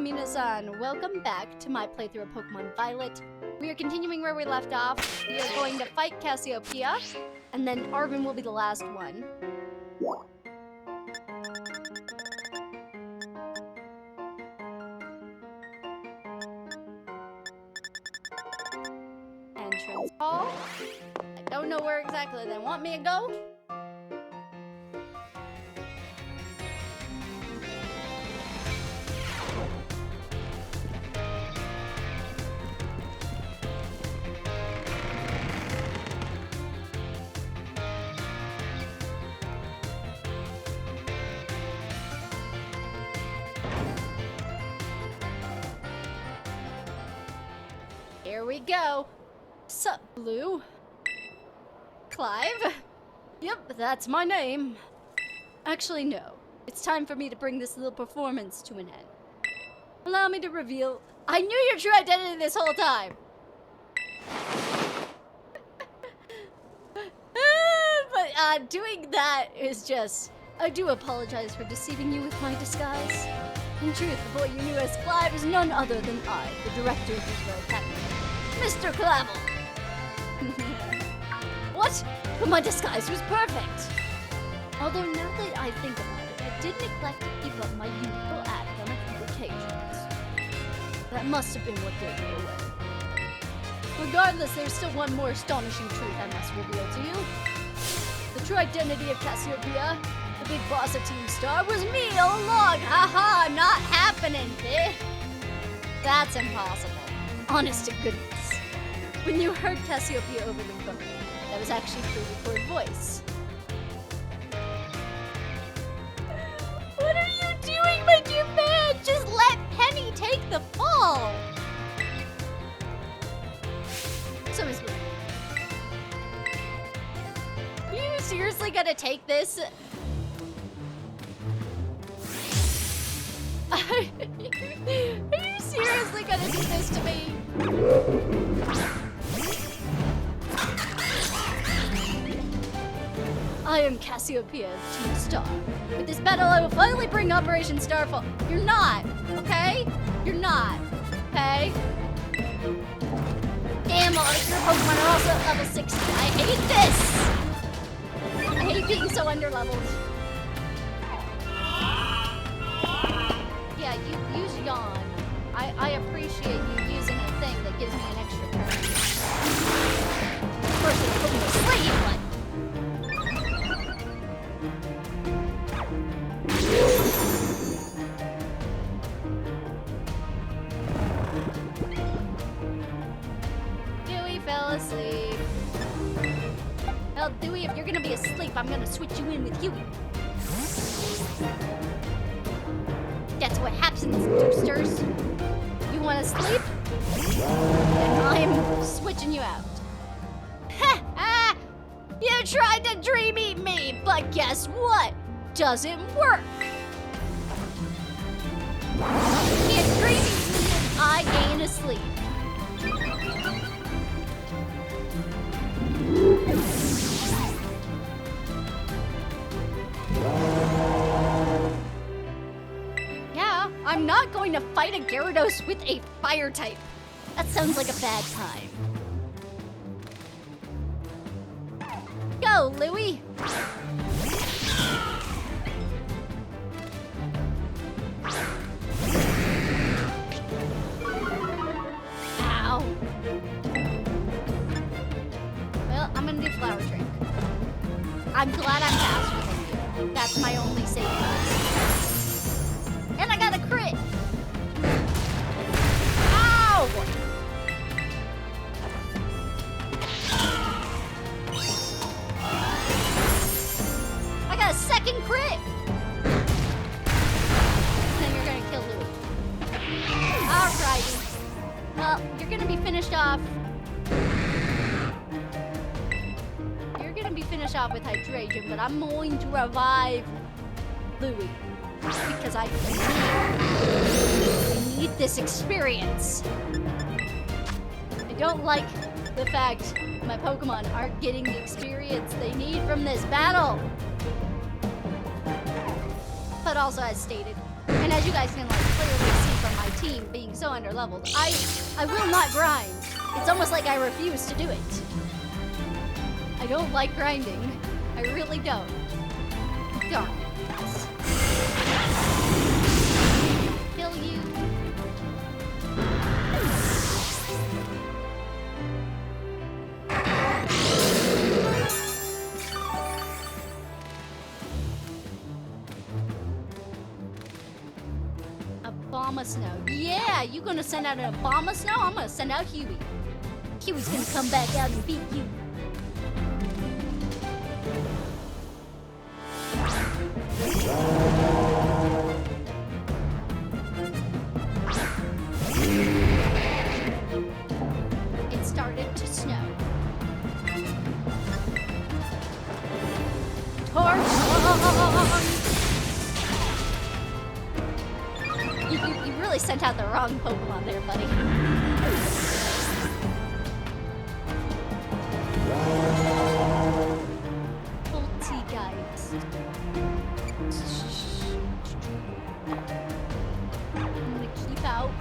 minasan, welcome back to my playthrough of Pokemon Violet. We are continuing where we left off. We are going to fight Cassiopeia, and then Arvin will be the last one. Entrance hall. I don't know where exactly they want me to go. Here we go. Sup, Blue? Clive? Yep, that's my name. Actually, no. It's time for me to bring this little performance to an end. Allow me to reveal... I knew your true identity this whole time! But, doing that is just... I do apologize for deceiving you with my disguise. In truth, the boy you knew as Clive is none other than I, the director of this academy, Mr. Clavel. What? But my disguise was perfect. Although now that I think about it, I did neglect to keep up my youthful act on a few occasions. That must have been what gave me away. Regardless, there's still one more astonishing truth I must reveal to you. The true identity of Cassiopeia, the big boss of Team Star, was me all along! Haha, not happening, eh? That's impossible. Honest to goodness. When you heard Cassiopeia over the phone, that was actually pre-recorded voice. What are you doing, my dear man? Just let Penny take the fall! So, Miss Blue, are you seriously gonna take this? Are you seriously gonna do this to me? I am Cassiopeia of Team Star. With this battle, I will finally bring Operation Starfall. You're not, okay? You're not, okay? Damn, all of your Pokemon are also at level 60. I hate this! I hate being so underleveled. Yeah, you use Yawn. I appreciate you using a thing that gives me an extra turn. Of course, it put me to sleep, but... Dewey fell asleep. Well, Dewey, if you're gonna be asleep, I'm gonna switch you in with Huey. That's what happens, Doosters. You wanna sleep? Then I'm switching you out. Ha! You tried to dream eat me, but guess what? Doesn't work. You can't dream eat me if I ain't asleep. Yeah, I'm not going to fight a Gyarados with a fire type. That sounds like a bad time. Go, Louie! Ow. Well, I'm gonna do Flower Drink. I'm glad I'm faster than you. That's my only saving grace. And I got a crit! Ow! I got a second crit! Then you're gonna kill Louie. Alrighty. Well, you're gonna be finished off. You're gonna be finished off with hydration, but I'm going to revive Louie. Because I need this experience. I don't like the fact my Pokemon aren't getting the experience they need from this battle. But also as stated, and as you guys can like clearly see from my team being so underleveled. I will not grind. It's almost like I refuse to do it. I don't like grinding. I really don't. Darn it. Kill you. A bomb of snow. Yeah, you gonna send out a bomb of snow? I'm gonna send out Huey. Huey's gonna come back out and beat you. It started to snow. Torch! You really sent out the wrong Pokemon there, buddy. Poltegeist. I'm gonna keep out.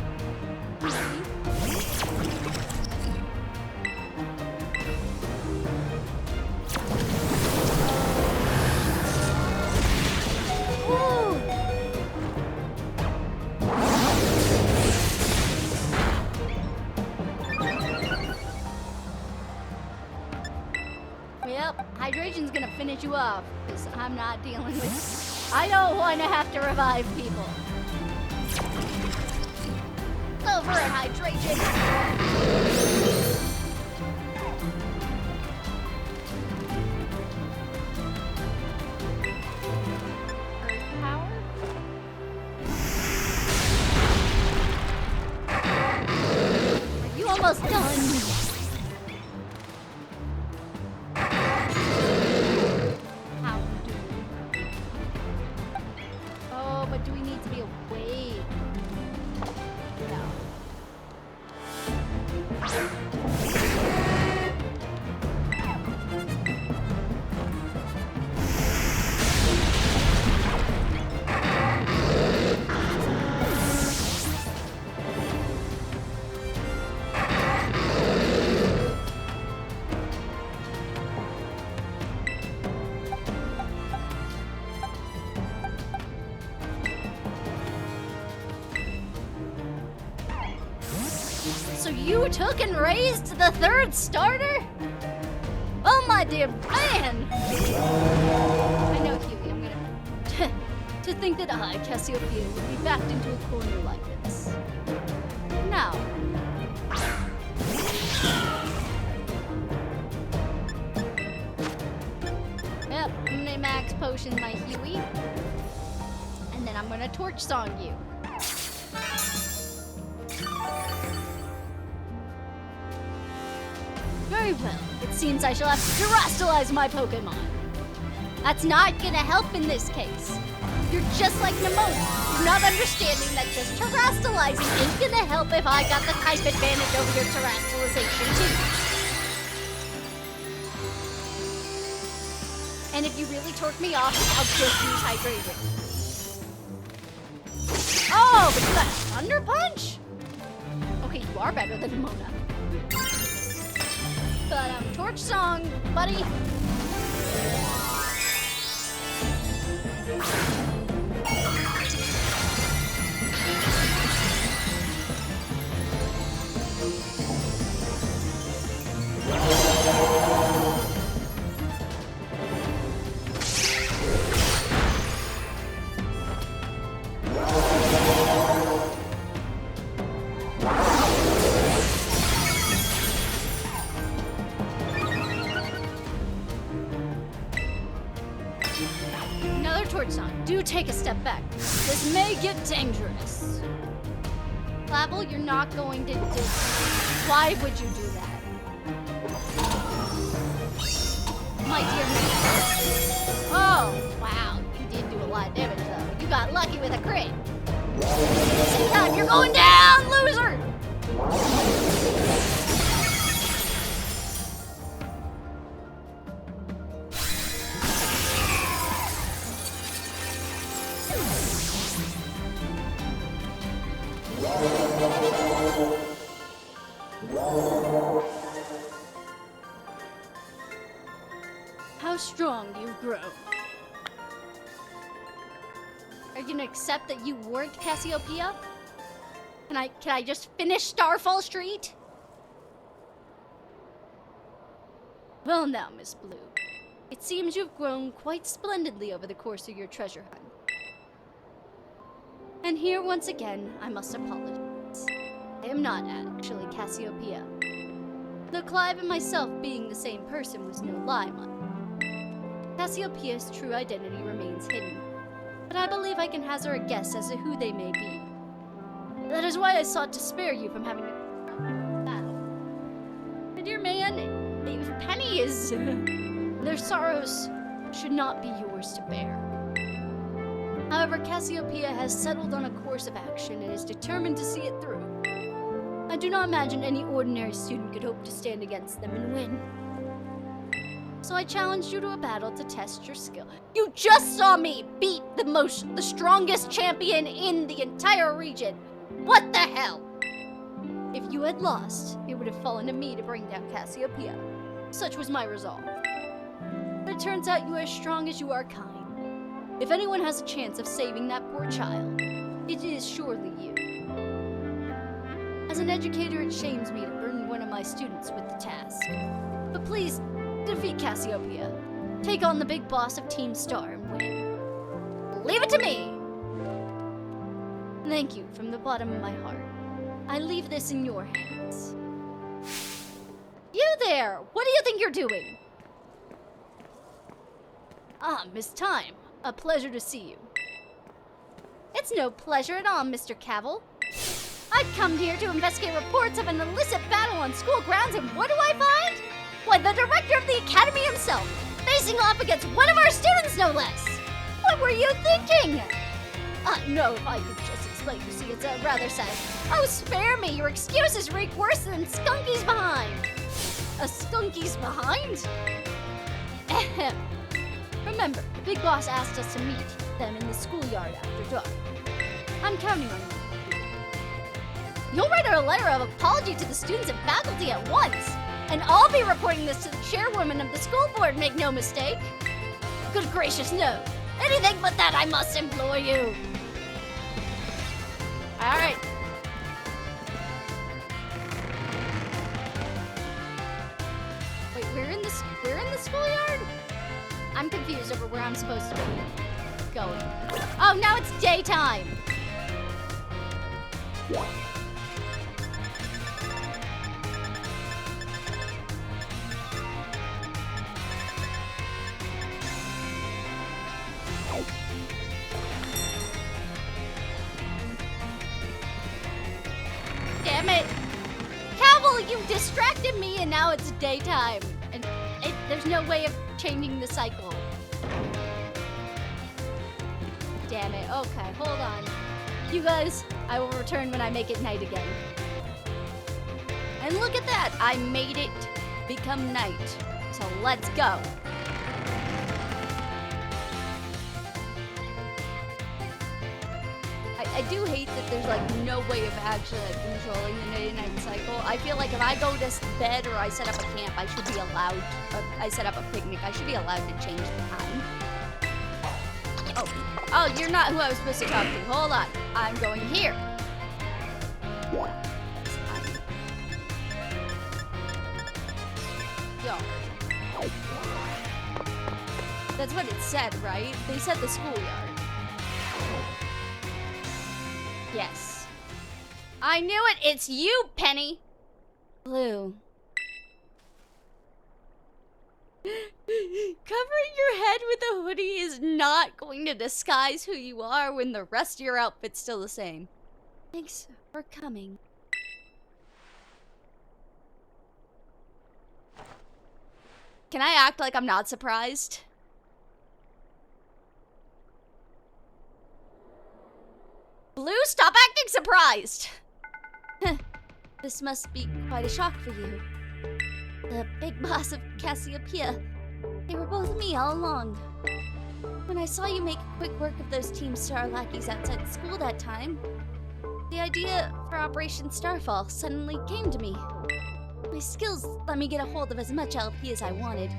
Yep, hydration's gonna finish you off, because I'm not dealing with... I don't want to have to revive people. Go for it, hydration! Earth power? Are you almost done? Do we need to be awake? No. So you took and raised the third starter? Oh my dear man! I know, Huey, I'm gonna... to think that I, Cassiopeia, would be backed into a corner like this. No. Yep, I'm gonna max potion my Huey. And then I'm gonna torch song you. Very well. It seems I shall have to terrestrialize my Pokémon. That's not gonna help in this case. You're just like NoVaNoah. You're not understanding that just terrestrializing is gonna help if I got the type advantage over your terrestrialization too. And if you really torque me off, I'll just use hydration. Oh, but you got Thunder Punch? Okay, you are better than Mona. But torch song, buddy. Another torch song. Do take a step back. This may get dangerous. Flavel, you're not going to do... Why would you do that? My dear man. Oh, wow. You did do a lot of damage, though. You got lucky with a crit. Same time, you're going down, loser! How strong you've grown. Are you gonna accept that you weren't Cassiopeia? Can I just finish Starfall Street? Well now, Miss Blue. It seems you've grown quite splendidly over the course of your treasure hunt. And here once again, I must apologize. I am not actually Cassiopeia. Though Clive and myself being the same person was no lie, Cassiopeia's true identity remains hidden. But I believe I can hazard a guess as to who they may be. That is why I sought to spare you from having a battle. My dear man, if Penny is... their sorrows should not be yours to bear. However, Cassiopeia has settled on a course of action and is determined to see it through. I do not imagine any ordinary student could hope to stand against them and win. So I challenged you to a battle to test your skill. You just saw me beat the strongest champion in the entire region. What the hell? If you had lost, it would have fallen to me to bring down Cassiopeia. Such was my resolve. But it turns out you are as strong as you are kind. If anyone has a chance of saving that poor child, it is surely you. As an educator, it shames me to burden one of my students with the task. But please, defeat Cassiopeia. Take on the big boss of Team Star and win. Leave it to me! Thank you from the bottom of my heart. I leave this in your hands. You there! What do you think you're doing? Ah, Miss Time. A pleasure to see you. It's no pleasure at all, Mr. Cavil. I've come here to investigate reports of an illicit battle on school grounds, and what do I find? Why, the director of the academy himself, facing off against one of our students, no less. What were you thinking? No, if I could just explain, you see, it's rather sad. Oh, spare me, your excuses reek worse than skunkies behind. A skunkies behind? Ahem. Remember, the big boss asked us to meet them in the schoolyard after dark. I'm counting on you. You'll write a letter of apology to the students and faculty at once. And I'll be reporting this to the chairwoman of the school board, make no mistake. Good gracious, no. Anything but that, I must implore you. All right. Wait, we're in the schoolyard? I'm confused over where I'm supposed to be going. Oh, now it's daytime. Damn it. Cavil, you distracted me and now it's daytime. And there's no way of changing the cycle. Damn it. Okay, hold on. You guys, I will return when I make it night again. And look at that. I made it become night. So let's go. I do hate that there's like no way of actually like controlling the day-night cycle. I feel like if I go to bed or I set up a camp, I should be allowed, I set up a picnic, I should be allowed to change the time. Oh, you're not who I was supposed to talk to. Hold on. I'm going here. Yo. That's what it said, right? They said the schoolyard. Yes. I knew it! It's you, Penny! Blue. Covering your head with a hoodie is not going to disguise who you are when the rest of your outfit's still the same. Thanks for coming. Can I act like I'm not surprised? Blue, stop acting surprised! This must be quite a shock for you. The big boss of Cassiopeia. They were both me all along. When I saw you make quick work of those Team Star lackeys outside the school that time, the idea for Operation Starfall suddenly came to me. My skills let me get a hold of as much LP as I wanted.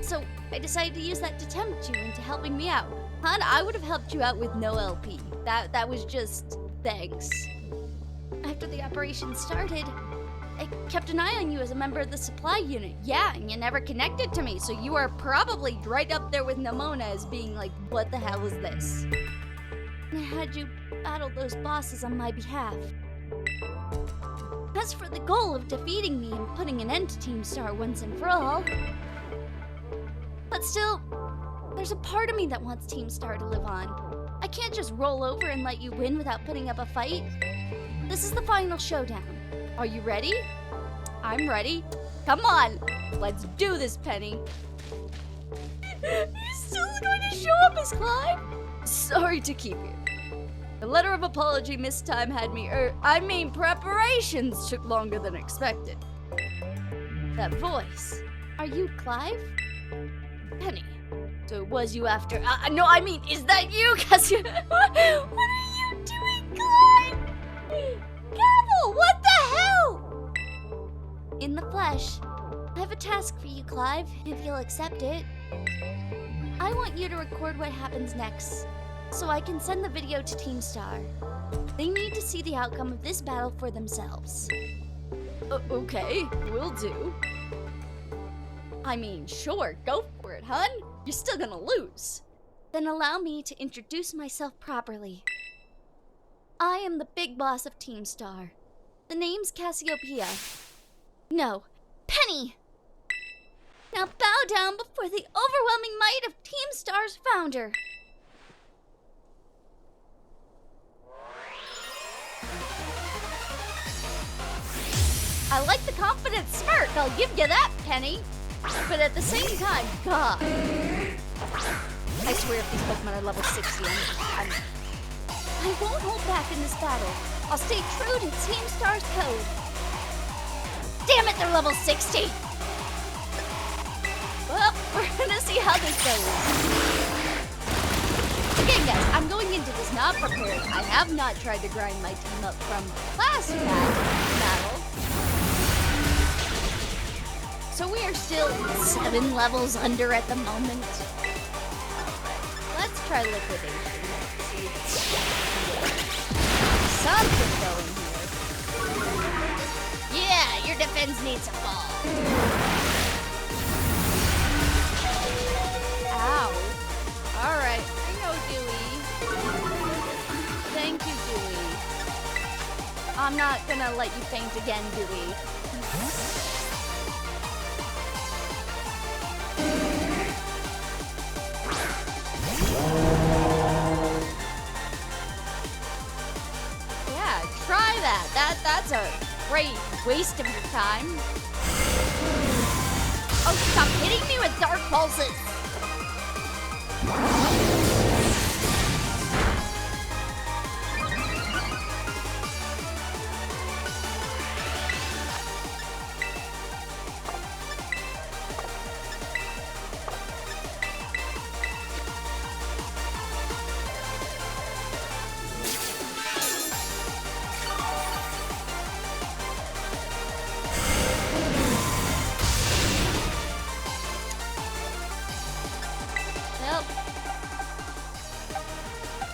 So I decided to use that to tempt you into helping me out. Hun, I would have helped you out with no LP. That was just thanks. After the operation started, I kept an eye on you as a member of the supply unit. Yeah, and you never connected to me, so you are probably right up there with NoVaNoah as being like, what the hell is this? And I had you battle those bosses on my behalf. As for the goal of defeating me and putting an end to Team Star once and for all, but still, there's a part of me that wants Team Star to live on. I can't just roll over and let you win without putting up a fight. This is the final showdown. Are you ready? I'm ready. Come on, let's do this, Penny. You're still going to show up as Clive? Sorry to keep you. The letter of apology mistime had me, preparations took longer than expected. That voice, are you Clive? Penny, so it was you after, no, I mean, is that you? Cause you, what are you doing, Clive? Careful, what the hell? In the flesh, I have a task for you, Clive, if you'll accept it. I want you to record what happens next, so I can send the video to Team Star. They need to see the outcome of this battle for themselves. Okay, will do. I mean, sure, go for it, hun. You're still gonna lose. Then allow me to introduce myself properly. I am the big boss of Team Star. The name's Cassiopeia. No, Penny! Now bow down before the overwhelming might of Team Star's founder. I like the confident smirk, I'll give you that, Penny. But at the same time, God. I swear if these Pokemon are level 60, I won't hold back in this battle. I'll stay true to Team Star's code. Damn it, they're level 60! Well, we're gonna see how this goes. Again, guys, I'm going into this not prepared. I have not tried to grind my team up from last battle. So we are still 7 levels under at the moment. Let's try liquidation. Something going here. Yeah, your defense needs a fall. Ow. Alright, I know, Dewey. Thank you, Dewey. I'm not gonna let you faint again, Dewey. Yeah, try that. That's a great waste of your time. Oh, stop hitting me with dark pulses!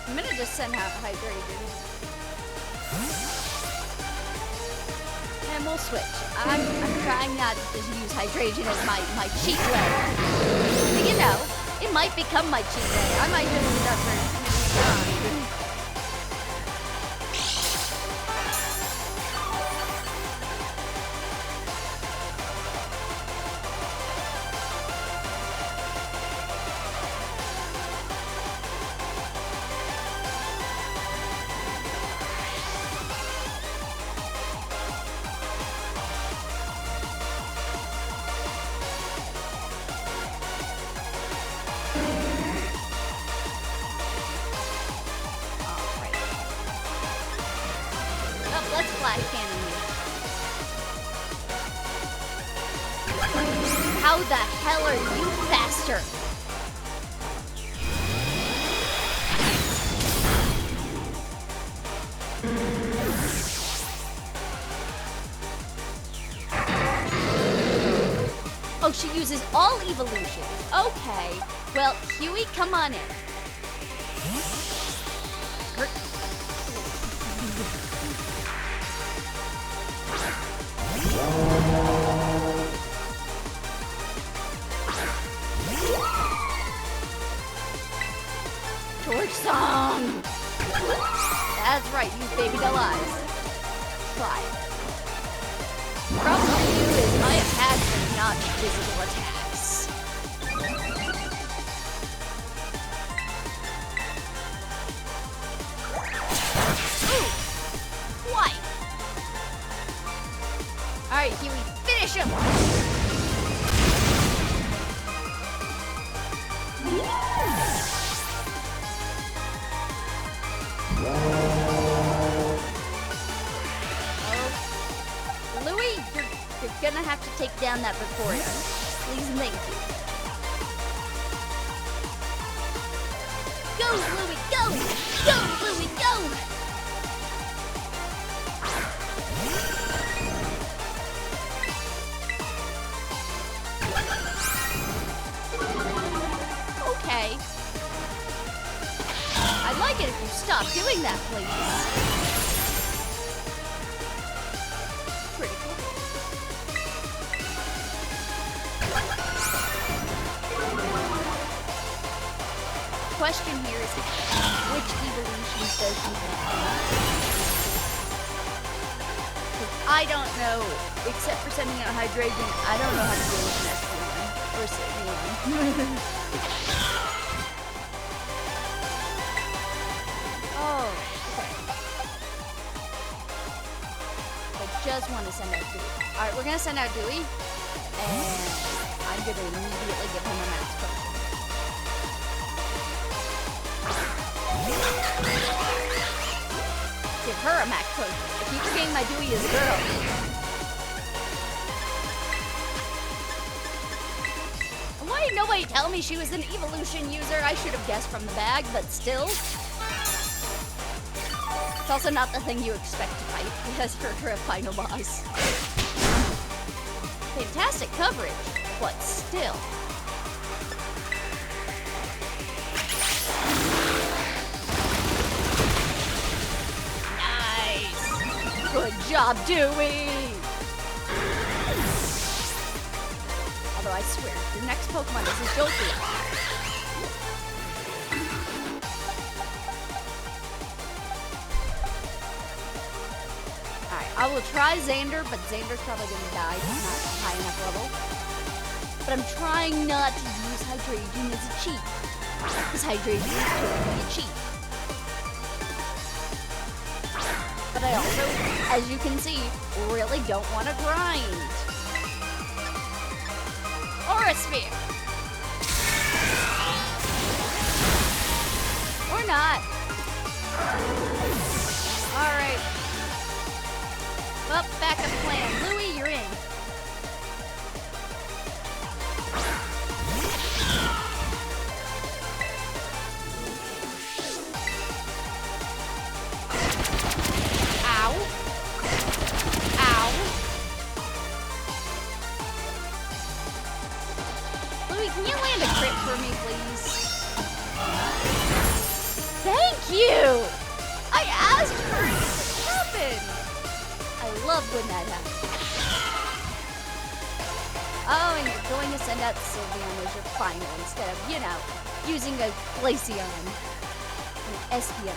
I'm gonna just send out hydrated. And we'll switch. I'm trying not to just use hydration as my cheat way. But you know, it might become my cheat way. I might just end up for let's flash cannon you. How the hell are you faster? she uses all evolutions. Okay. Well, Huey, come on in. Torch song! That's right, use baby doll eyes. Try it. Problem with you is my attacks are not physical attacks. Ooh! What? Alright, Huey, finish him! Louie, you're gonna have to take down that Victoria. Please and thank you. Go, Louie, go! Go, Louie, go! Okay. I'd like it if you stopped doing that, please. Pretty cool. Question here is, which evolutions does he have? 'Cause I don't know, except for sending out Hydration, I don't know how to deal with an S1 or Signion. Oh, okay. I just want to send out Dewey. Alright, we're gonna send out Dewey, and I'm gonna immediately give him a max potion. Give her a max potion. I keep forgetting my Dewey is a girl. And why didn't nobody tell me she was an evolution user? I should have guessed from the bag, but still. It's also not the thing you expect to fight because you're a final boss. Fantastic coverage, but still. Nice! Good job, Dewey! Although I swear, your next Pokemon is a Jolteon. I will try Xander, but Xander's probably gonna die. He's not high enough level. But I'm trying not to use Hydration as a cheat. Because Hydration is totally a cheat. But I also, as you can see, really don't want to grind. Or a Sphere. Or not. Alright. Well, backup plan. Louie, you're in. Ow. Ow. Louie, can you land a crit for me, please? Thank you! I asked for it to happen! I love when that happens. Oh, and you're going to send out Sylveon as your final instead of, you know, using a Glaceon. An Espeon.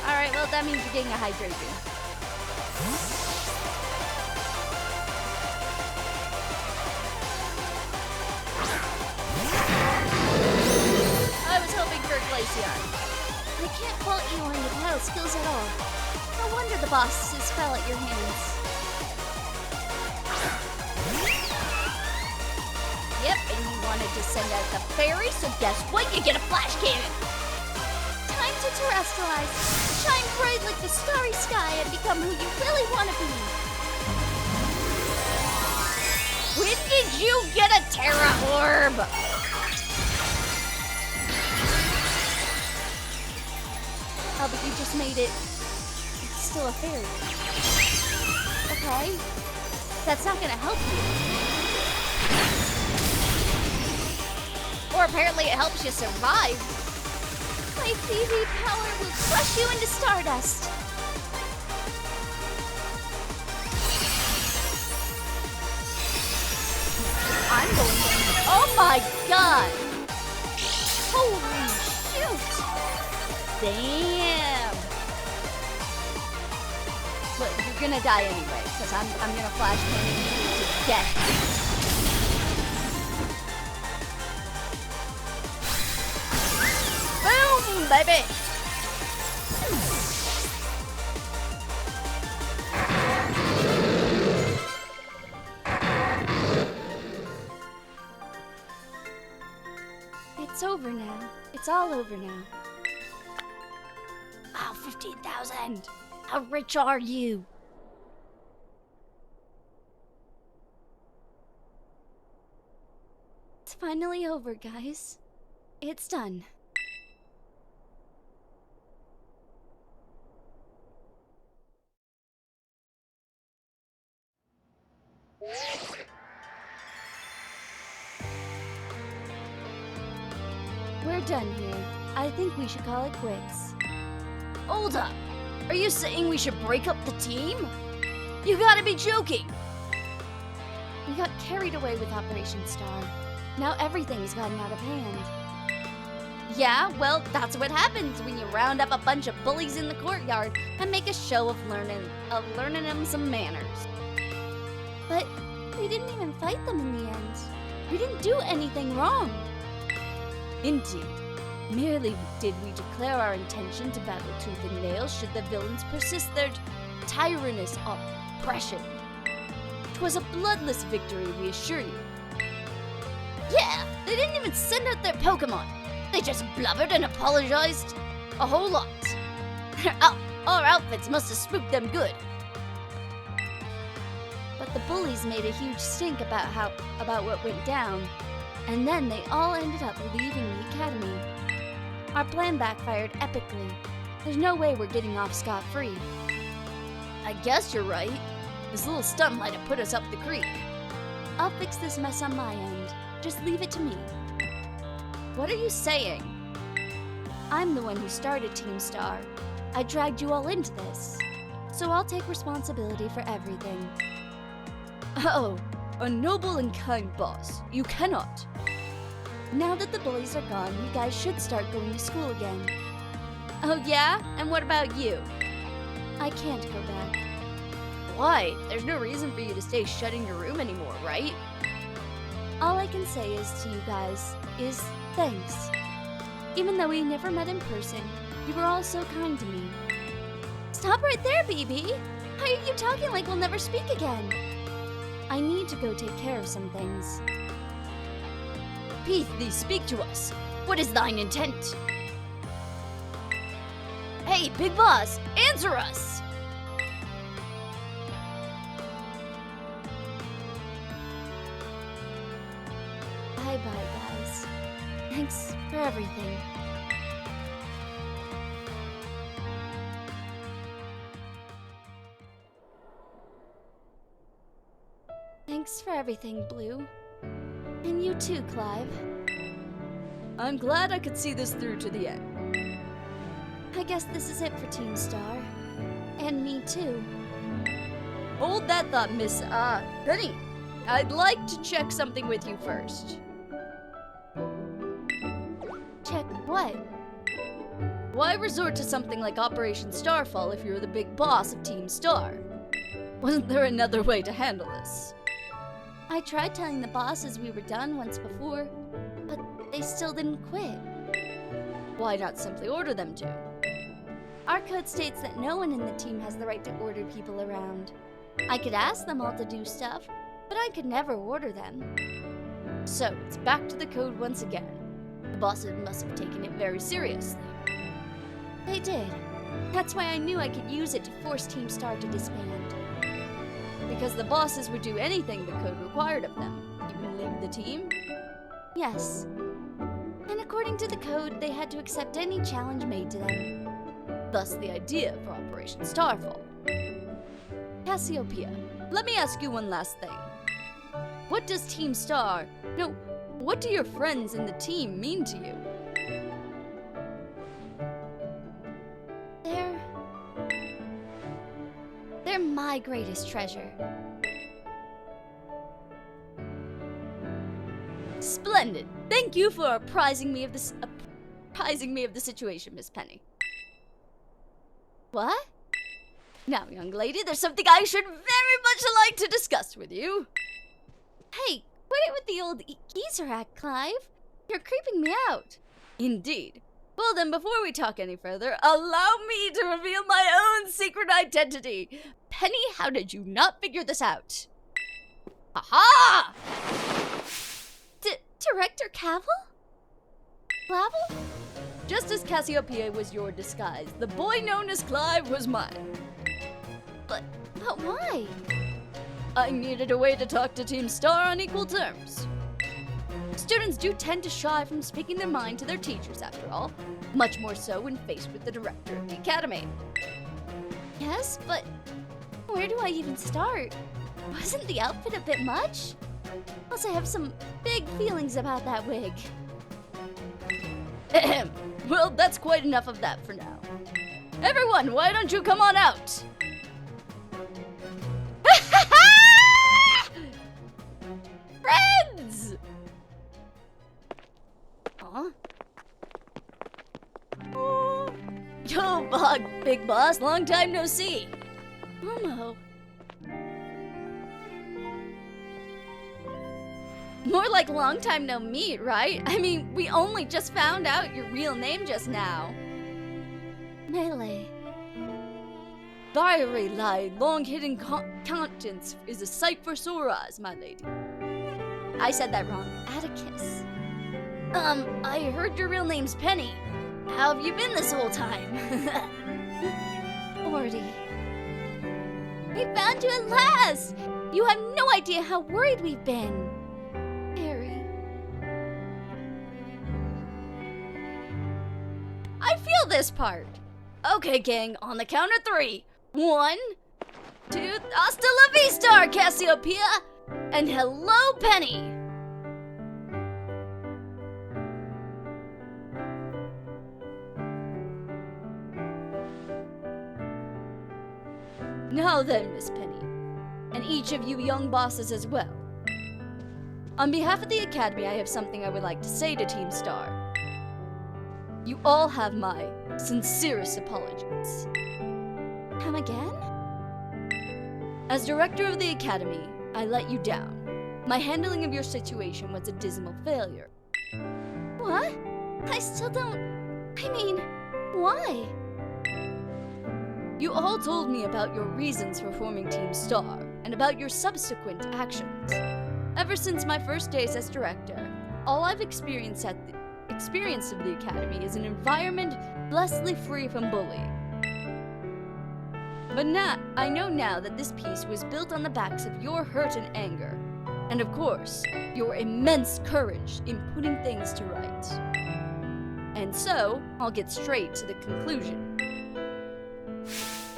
Alright, well, that means you're getting a Hydration. I was hoping for a Glaceon. I can't fault you on your battle skills at all. No wonder the bosses fell at your hands. Yep, and you wanted to send out the fairy, so guess what? You get a flash cannon! Time to terrestrialize. Shine bright like the starry sky and become who you really want to be. When did you get a Terra Orb? Oh, but you just made it... Still a fairy. Okay. That's not gonna help you. Or apparently it helps you survive. My PV power will crush you into stardust. I'm going to... Oh my god! Holy shoot! Damn! But you're gonna die anyway, because I'm gonna flash cannon you to death. Boom, baby! It's over now. It's all over now. Wow, 15,000! How rich are you? It's finally over, guys. It's done. We're done here. I think we should call it quits. Hold up! Are you saying we should break up the team? You gotta be joking! We got carried away with Operation Star. Now everything's gotten out of hand. Yeah, well, that's what happens when you round up a bunch of bullies in the courtyard and make a show of learning them some manners. But we didn't even fight them in the end. We didn't do anything wrong. Indeed. Merely did we declare our intention to battle tooth and nail should the villains persist their tyrannous oppression. 'Twas a bloodless victory, we assure you. Yeah, they didn't even send out their Pokémon. They just blubbered and apologized a whole lot. Our outfits must have spooked them good. But the bullies made a huge stink about what went down, and then they all ended up leaving the academy. Our plan backfired epically. There's no way we're getting off scot-free. I guess you're right. This little stunt might have put us up the creek. I'll fix this mess on my end. Just leave it to me. What are you saying? I'm the one who started Team Star. I dragged you all into this. So I'll take responsibility for everything. Oh, a noble and kind boss. You cannot. Now that the bullies are gone, you guys should start going to school again. Oh yeah? And what about you? I can't go back. Why? There's no reason for you to stay shut in your room anymore, right? All I can say is to you guys is thanks. Even though we never met in person, you were all so kind to me. Stop right there, BB! Why are you talking like we'll never speak again? I need to go take care of some things. Peace, thee speak to us. What is thine intent? Hey, big boss, answer us! Bye-bye, guys. Thanks for everything. Thanks for everything, Blue. And you too, Clive. I'm glad I could see this through to the end. I guess this is it for Team Star. And me too. Hold that thought, Miss, Penny. I'd like to check something with you first. Check what? Why resort to something like Operation Starfall if you're the big boss of Team Star? Wasn't there another way to handle this? I tried telling the bosses we were done once before, but they still didn't quit. Why not simply order them to? Our code states that no one in the team has the right to order people around. I could ask them all to do stuff, but I could never order them. So, it's back to the code once again. The bosses must have taken it very seriously. They did. That's why I knew I could use it to force Team Star to disband. Because the bosses would do anything the code required of them, even leave the team? Yes. And according to the code, they had to accept any challenge made to them. Thus the idea for Operation Starfall. Cassiopeia, let me ask you one last thing. What What do your friends in the team mean to you? They're my greatest treasure. Splendid. Thank you for apprising me of the situation, Miss Penny. What? Now, young lady, there's something I should very much like to discuss with you. Hey, quit it with the old geezer act, Clive. You're creeping me out. Indeed. Well then, before we talk any further, allow me to reveal my own secret identity. Penny, how did you not figure this out? Aha! Director Cavil? Clavel? Just as Cassiopeia was your disguise, the boy known as Clive was mine. But why? I needed a way to talk to Team Star on equal terms. Students do tend to shy from speaking their mind to their teachers, after all. Much more so when faced with the director of the academy. Yes, but where do I even start? Wasn't the outfit a bit much? Plus, I have some big feelings about that wig. Ahem. Well, that's quite enough of that for now. Everyone, why don't you come on out? Friends! Huh? Yo, big boss, long time no see. Momo. More like long time no meet, right? I mean, we only just found out your real name just now. Melee. Fiery light, long hidden contents is a sight for sore eyes, my lady. I said that wrong. Atticus. I heard your real name's Penny. How have you been this whole time? 40. We found you at last! You have no idea how worried we've been. Harry. I feel this part. Okay, gang, on the count of 3. 1, 2, hasta la vista, Cassiopeia! And hello, Penny! Now then, Miss Penny, and each of you young bosses as well. On behalf of the Academy, I have something I would like to say to Team Star. You all have my sincerest apologies. Come again? As director of the Academy, I let you down. My handling of your situation was a dismal failure. What? I still don't... I mean, why? You all told me about your reasons for forming Team Star, and about your subsequent actions. Ever since my first days as director, all I've experienced of the Academy is an environment blessedly free from bullying. But I know now that this piece was built on the backs of your hurt and anger, and of course, your immense courage in putting things to rights. And so, I'll get straight to the conclusion.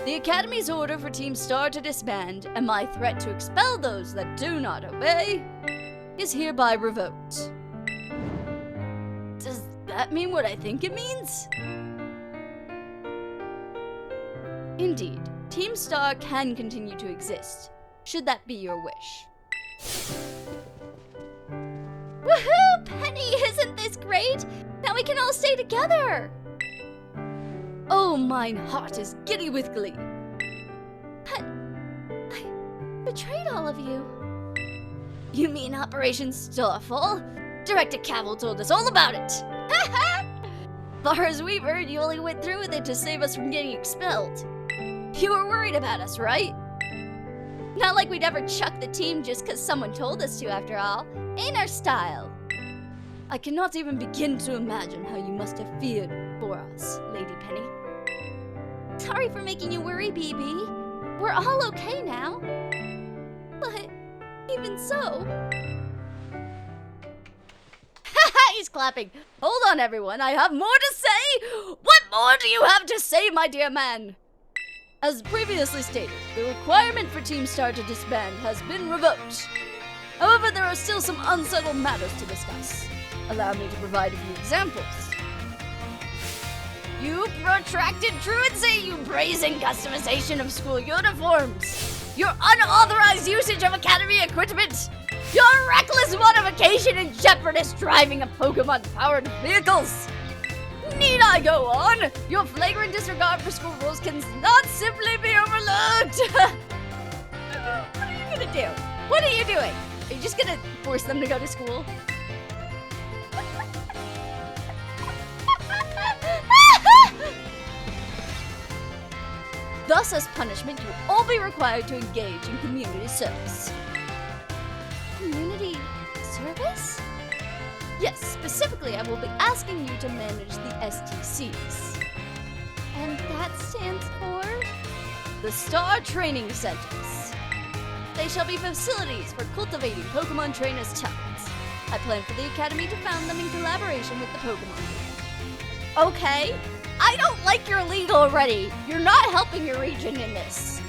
The Academy's order for Team Star to disband, and my threat to expel those that do not obey, is hereby revoked. Does that mean what I think it means? Indeed, Team Star can continue to exist, should that be your wish. Woohoo! Penny, isn't this great? Now we can all stay together! Oh, mine heart is giddy with glee. But I betrayed all of you. You mean Operation Starfall? Director Cavil told us all about it. Far as we've heard, you only went through with it to save us from getting expelled. You were worried about us, right? Not like we'd ever chuck the team just because someone told us to, after all. Ain't our style. I cannot even begin to imagine how you must have feared for us, Lady Penny. Sorry for making you worry, BB. We're all okay now. But even so... He's clapping. Hold on, everyone. I have more to say. What more do you have to say, my dear man? As previously stated, the requirement for Team Star to disband has been revoked. However, there are still some unsettled matters to discuss. Allow me to provide a few examples. You protracted truancy, you brazen customization of school uniforms, your unauthorized usage of academy equipment, your reckless modification and jeopardous driving of Pokemon-powered vehicles. Need I go on? Your flagrant disregard for school rules cannot simply be overlooked. What are you gonna do? What are you doing? Are you just gonna force them to go to school? Thus, as punishment, you will all be required to engage in community service. Community service? Yes, specifically, I will be asking you to manage the STCs. And that stands for? The Star Training Centers. They shall be facilities for cultivating Pokemon trainers' talents. I plan for the Academy to found them in collaboration with the Pokemon League. Okay, I don't like your league already. You're not helping your region in this.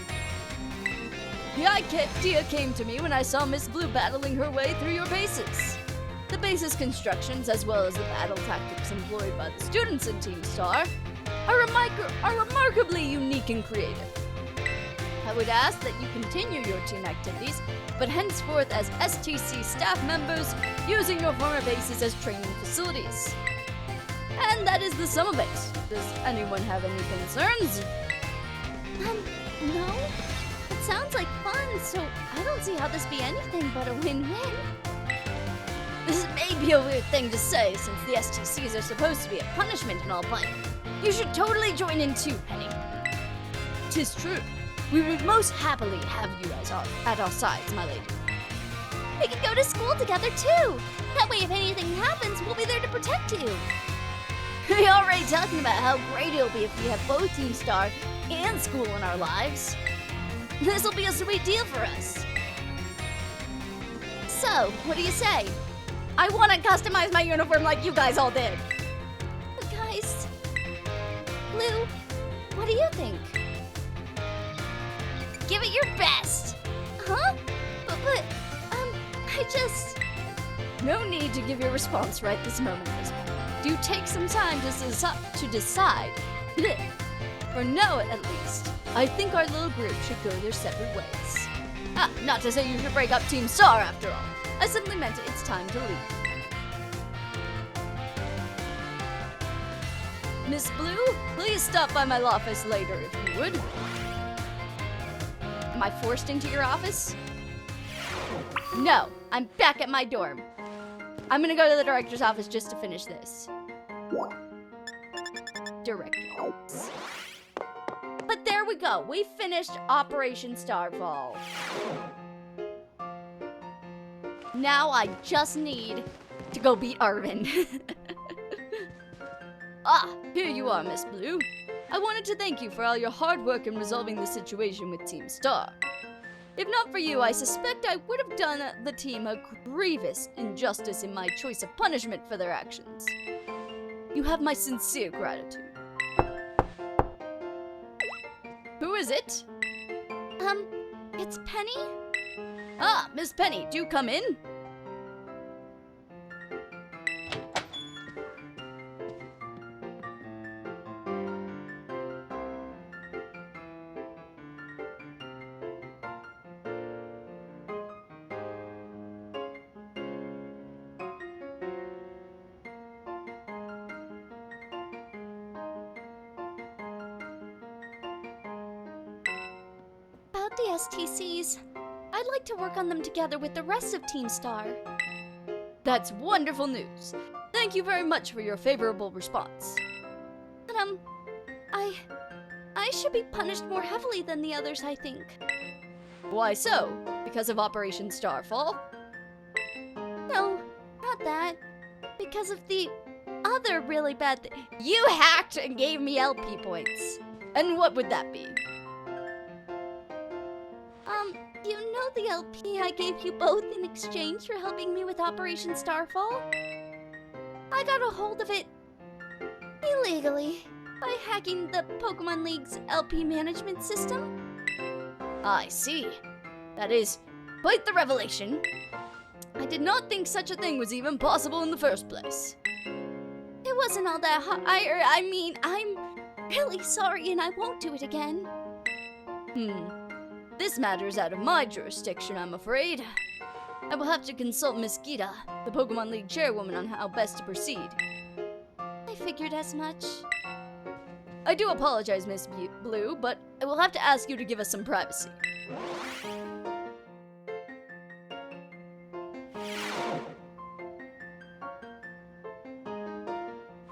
The idea came to me when I saw Miss Blue battling her way through your bases. The base's constructions, as well as the battle tactics employed by the students in Team Star, are remarkably unique and creative. I would ask that you continue your team activities, but henceforth as STC staff members, using your former bases as training facilities. And that is the sum of it. Does anyone have any concerns? No. It sounds like fun, so I don't see how this be anything but a win-win. This may be a weird thing to say, since the STCs are supposed to be a punishment and all, but you should totally join in too, Penny. 'Tis true. We would most happily have you at our sides, my lady. We can go to school together too. That way, if anything happens, we'll be there to protect you. We're already talking about how great it'll be if we have both Team Star and school in our lives. This'll be a sweet deal for us. So, what do you say? I want to customize my uniform like you guys all did. But guys, Blue, what do you think? Give it your best. Huh? But I just... No need to give your response right this moment, Miss Blue. Do take some time to decide. For now, at least, I think our little group should go their separate ways. Not to say you should break up Team Star after all. I simply meant it's time to leave. Miss Blue, please stop by my office later if you would. Am I forced into your office? No, I'm back at my dorm. I'm gonna go to the director's office just to finish this. Directors. But there we go. We finished Operation Starfall. Now I just need to go beat Arvin. Here you are, Miss Blue. I wanted to thank you for all your hard work in resolving the situation with Team Star. If not for you, I suspect I would have done the team a grievous injustice in my choice of punishment for their actions. You have my sincere gratitude. Who is it? It's Penny? Miss Penny, do come in. About the STCs, I'd like to work on them together with the rest of Team Star. That's wonderful news. Thank you very much for your favorable response. But, I should be punished more heavily than the others, I think. Why so? Because of Operation Starfall? No, not that. Because of the other really bad thing. You hacked and gave me LP points. And what would that be? You know the LP I gave you both in exchange for helping me with Operation Starfall? I got a hold of it illegally by hacking the Pokemon League's LP management system. I see. That is quite the revelation. I did not think such a thing was even possible in the first place. It wasn't all that I mean, I'm really sorry and I won't do it again. This matter's out of my jurisdiction, I'm afraid. I will have to consult Miss Gita, the Pokemon League chairwoman, on how best to proceed. I figured as much. I do apologize, Miss Blue, but I will have to ask you to give us some privacy.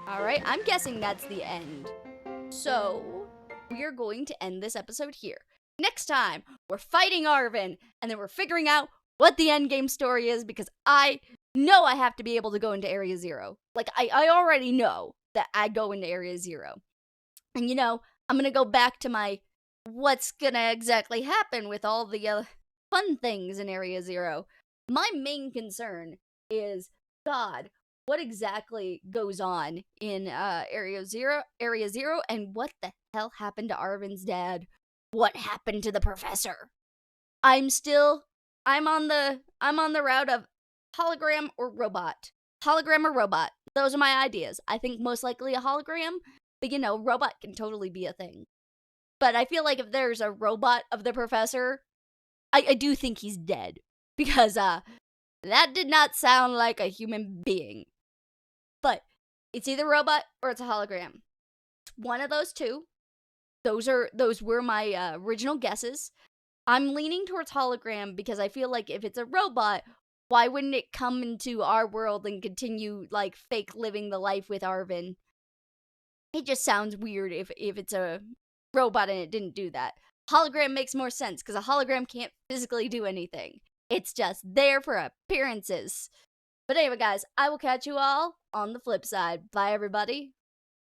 Alright, I'm guessing that's the end. So, we are going to end this episode here. Next time, we're fighting Arvin, and then we're figuring out what the endgame story is, because I know I have to be able to go into Area 0. Like, I already know that I go into Area 0. And you know, I'm gonna go back to my what's gonna exactly happen with all the fun things in Area 0. My main concern is, God, what exactly goes on in Area 0, and what the hell happened to Arvin's dad? What happened to the professor? I'm on the route of hologram or robot. Hologram or robot. Those are my ideas. I think most likely a hologram, but you know, robot can totally be a thing. But I feel like if there's a robot of the professor, I do think he's dead. Because that did not sound like a human being. But it's either robot or it's a hologram. It's one of those two. Those were my original guesses. I'm leaning towards hologram because I feel like if it's a robot, why wouldn't it come into our world and continue, like, fake living the life with Arvin? It just sounds weird if it's a robot and it didn't do that. Hologram makes more sense because a hologram can't physically do anything. It's just there for appearances. But anyway, guys, I will catch you all on the flip side. Bye, everybody.